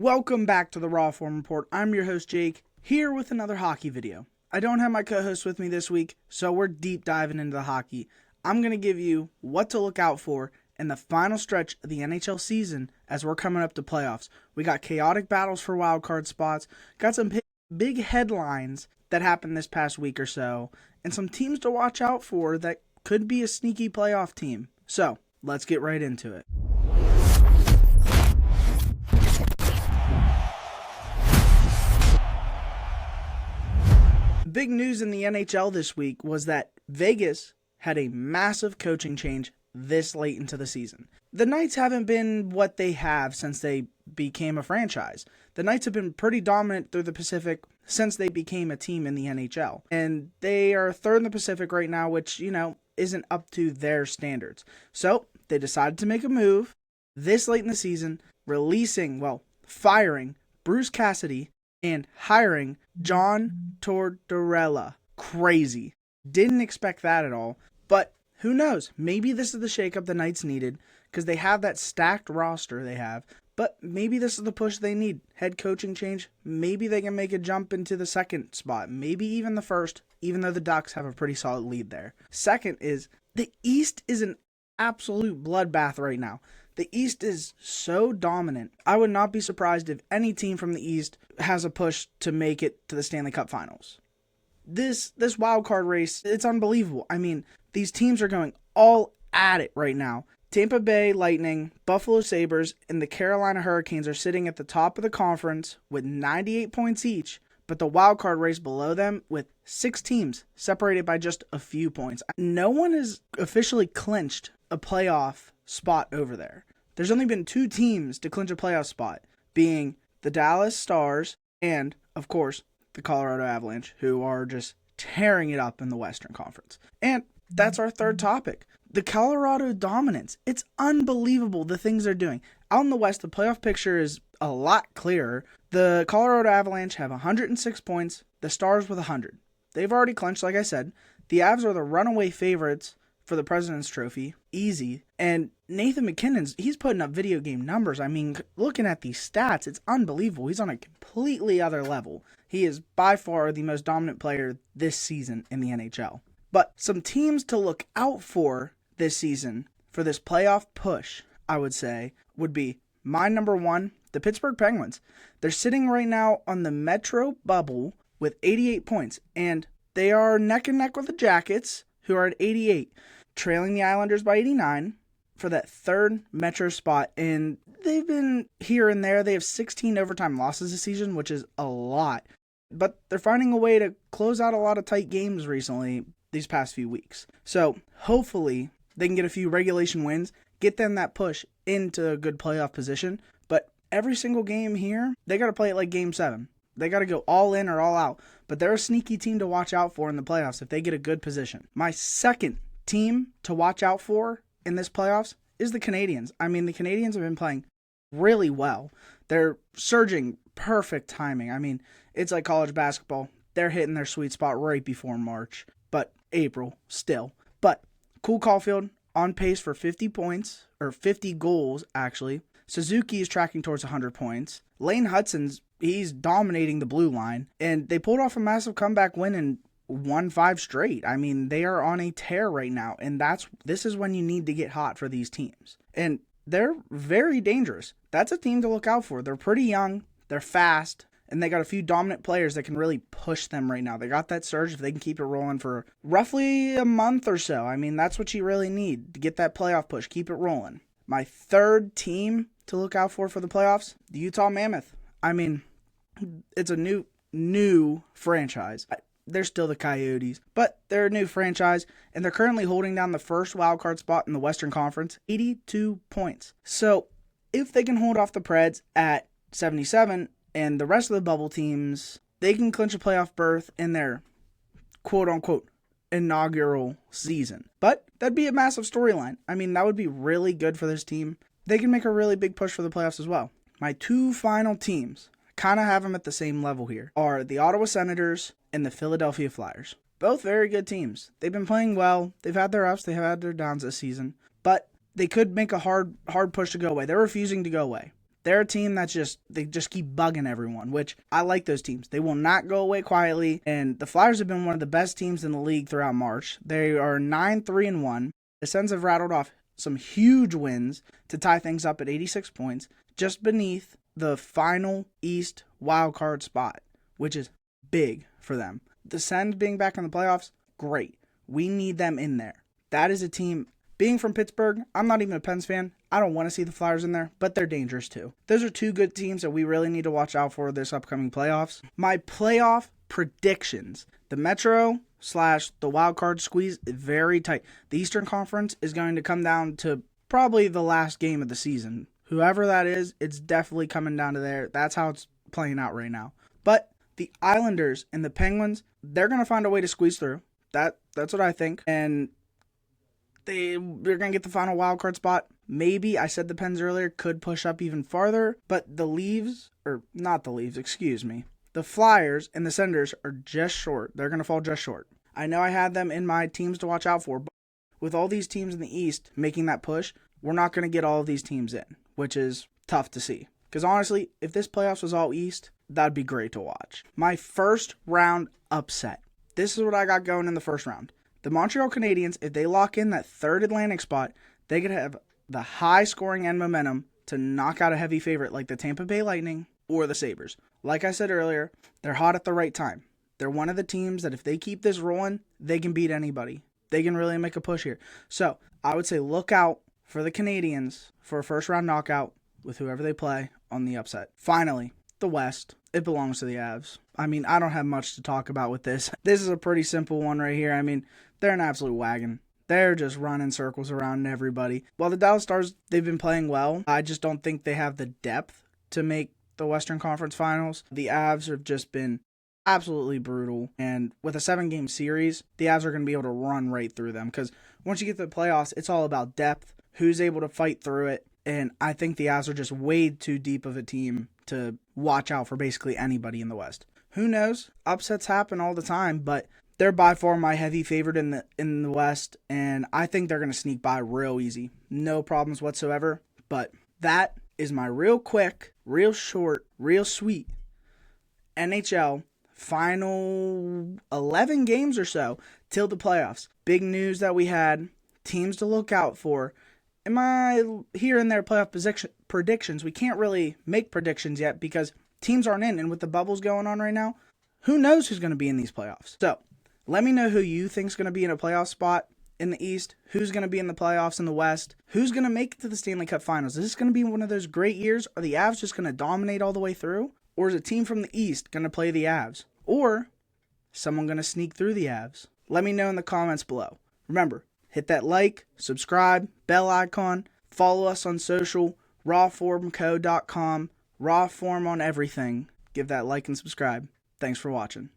Welcome back to the RawForm Report. I'm your host Jake, here with another hockey video. I don't have my co-host with me this week, so we're deep diving into the hockey. I'm going to give you what to look out for in the final stretch of the NHL season as we're coming up to playoffs. We got chaotic battles for wildcard spots, got some big headlines that happened this past week or so, and some teams to watch out for that could be a sneaky playoff team. So, let's get right into it. Big news in the NHL this week was that Vegas had a massive coaching change this late into the season. The Knights haven't been what they have since they became a franchise. The Knights have been pretty dominant through the Pacific since they became a team in the NHL. And they are third in the Pacific right now, which, isn't up to their standards. So they decided to make a move this late in the season, firing Bruce Cassidy and hiring John Tortorella. Crazy. Didn't expect that at all. But who knows? Maybe this is the shakeup the Knights needed because they have that stacked roster they have. But maybe this is the push they need. Head coaching change. Maybe they can make a jump into the second spot. Maybe even the first, even though the Ducks have a pretty solid lead there. Second is the East is an absolute bloodbath right now. The East is so dominant. I would not be surprised if any team from the East has a push to make it to the Stanley Cup Finals. This wildcard race, it's unbelievable. I mean, these teams are going all at it right now. Tampa Bay Lightning, Buffalo Sabres, and the Carolina Hurricanes are sitting at the top of the conference with 98 points each, but the wildcard race below them with 6 teams separated by just a few points. No one has officially clinched a playoff spot over there. There's only been 2 teams to clinch a playoff spot, being the Dallas Stars and, of course, the Colorado Avalanche, who are just tearing it up in the Western Conference. And that's our third topic. The Colorado dominance. It's unbelievable the things they're doing. Out in the West, the playoff picture is a lot clearer. The Colorado Avalanche have 106 points, the Stars with 100. They've already clinched, like I said. The Avs are the runaway favorites for the President's Trophy. Easy. And Nathan MacKinnon, he's putting up video game numbers. I mean, looking at these stats, it's unbelievable. He's on a completely other level. He is by far the most dominant player this season in the NHL. But some teams to look out for this season for this playoff push, I would say, would be my number one, the Pittsburgh Penguins. They're sitting right now on the Metro bubble with 88 points, and they are neck and neck with the Jackets, who are at 88, trailing the Islanders by 89 for that third Metro spot. And they've been here and there. They have 16 overtime losses this season, which is a lot. But they're finding a way to close out a lot of tight games recently these past few weeks. So hopefully they can get a few regulation wins, get them that push into a good playoff position. But every single game here, they got to play it like Game 7. They got to go all in or all out. But they're a sneaky team to watch out for in the playoffs if they get a good position. My second team to watch out for in this playoffs is the Canadiens. I mean, the Canadiens have been playing really well. They're surging, perfect timing. I mean, it's like college basketball. They're hitting their sweet spot right before March, but April still. But Cole Caufield on pace for 50 points, or 50 goals, actually. Suzuki is tracking towards 100 points. Lane Hudson's, he's dominating the blue line, and they pulled off a massive comeback win and won 5 straight. I mean, they are on a tear right now, and this is when you need to get hot for these teams. And they're very dangerous. That's a team to look out for. They're pretty young, they're fast, and they got a few dominant players that can really push them right now. They got that surge if they can keep it rolling for roughly a month or so. I mean, that's what you really need to get that playoff push. Keep it rolling. My third team to look out for the playoffs, the Utah Mammoth. I mean, it's a new franchise. They're still the Coyotes, but they're a new franchise, and they're currently holding down the first wildcard spot in the Western Conference, 82 points. So if they can hold off the Preds at 77, and the rest of the bubble teams, they can clinch a playoff berth in their quote-unquote inaugural season. But that'd be a massive storyline. I mean, that would be really good for this team. They can make a really big push for the playoffs as well. My 2 final teams, kind of have them at the same level here, are the Ottawa Senators and the Philadelphia Flyers. Both very good teams. They've been playing well. They've had their ups, they've had their downs this season. But they could make a hard push to go away. They're refusing to go away. They're a team they just keep bugging everyone, which I like those teams. They will not go away quietly, and the Flyers have been one of the best teams in the league throughout March. They are 9-3-1. The Sens have rattled off some huge wins to tie things up at 86 points, just beneath the final East wildcard spot, which is big for them. The Sens being back in the playoffs, great. We need them in there. That is a team. Being from Pittsburgh, I'm not even a Pens fan. I don't want to see the Flyers in there, but they're dangerous too. Those are two good teams that we really need to watch out for this upcoming playoffs. My playoff predictions. The Metro / the wild card squeeze is very tight. The Eastern Conference is going to come down to probably the last game of the season. Whoever that is, it's definitely coming down to there. That's how it's playing out right now. But the Islanders and the Penguins, they're going to find a way to squeeze through. That's what I think. And they're going to get the final wild card spot. Maybe, I said the Pens earlier, could push up even farther. But the Flyers and the Senators are just short. They're going to fall just short. I know I had them in my teams to watch out for, but with all these teams in the East making that push, we're not going to get all of these teams in, which is tough to see. Because honestly, if this playoffs was all East, that'd be great to watch. My first round upset. This is what I got going in the first round. The Montreal Canadiens, if they lock in that third Atlantic spot, they could have the high scoring and momentum to knock out a heavy favorite like the Tampa Bay Lightning or the Sabres. Like I said earlier, they're hot at the right time. They're one of the teams that if they keep this rolling, they can beat anybody. They can really make a push here. So I would say look out for the Canadiens for a first round knockout with whoever they play on the upset. Finally, the West. It belongs to the Avs. I mean, I don't have much to talk about with this. This is a pretty simple one right here. I mean, they're an absolute wagon. They're just running circles around everybody. While the Dallas Stars, they've been playing well. I just don't think they have the depth to make the Western Conference Finals. The Avs have just been absolutely brutal. And with a 7-game series, the Avs are going to be able to run right through them. Because once you get to the playoffs, it's all about depth, who's able to fight through it. And I think the Avs are just way too deep of a team to watch out for basically anybody in the West. Who knows? Upsets happen all the time, but they're by far my heavy favorite in the West, and I think they're going to sneak by real easy. No problems whatsoever, but that is my real quick, real short, real sweet NHL final 11 games or so till the playoffs. Big news that we had, teams to look out for. In my here and there playoff predictions, we can't really make predictions yet because teams aren't in, and with the bubbles going on right now, who knows who's going to be in these playoffs. So let me know who you think is going to be in a playoff spot in the East, who's going to be in the playoffs in the West, who's going to make it to the Stanley Cup Finals. Is this going to be one of those great years? Are the Avs just going to dominate all the way through? Or is a team from the East going to play the Avs? Or someone going to sneak through the Avs? Let me know in the comments below. Remember, hit that like, subscribe, bell icon, follow us on social, rawformco.com, RawForm on everything. Give that like and subscribe. Thanks for watching.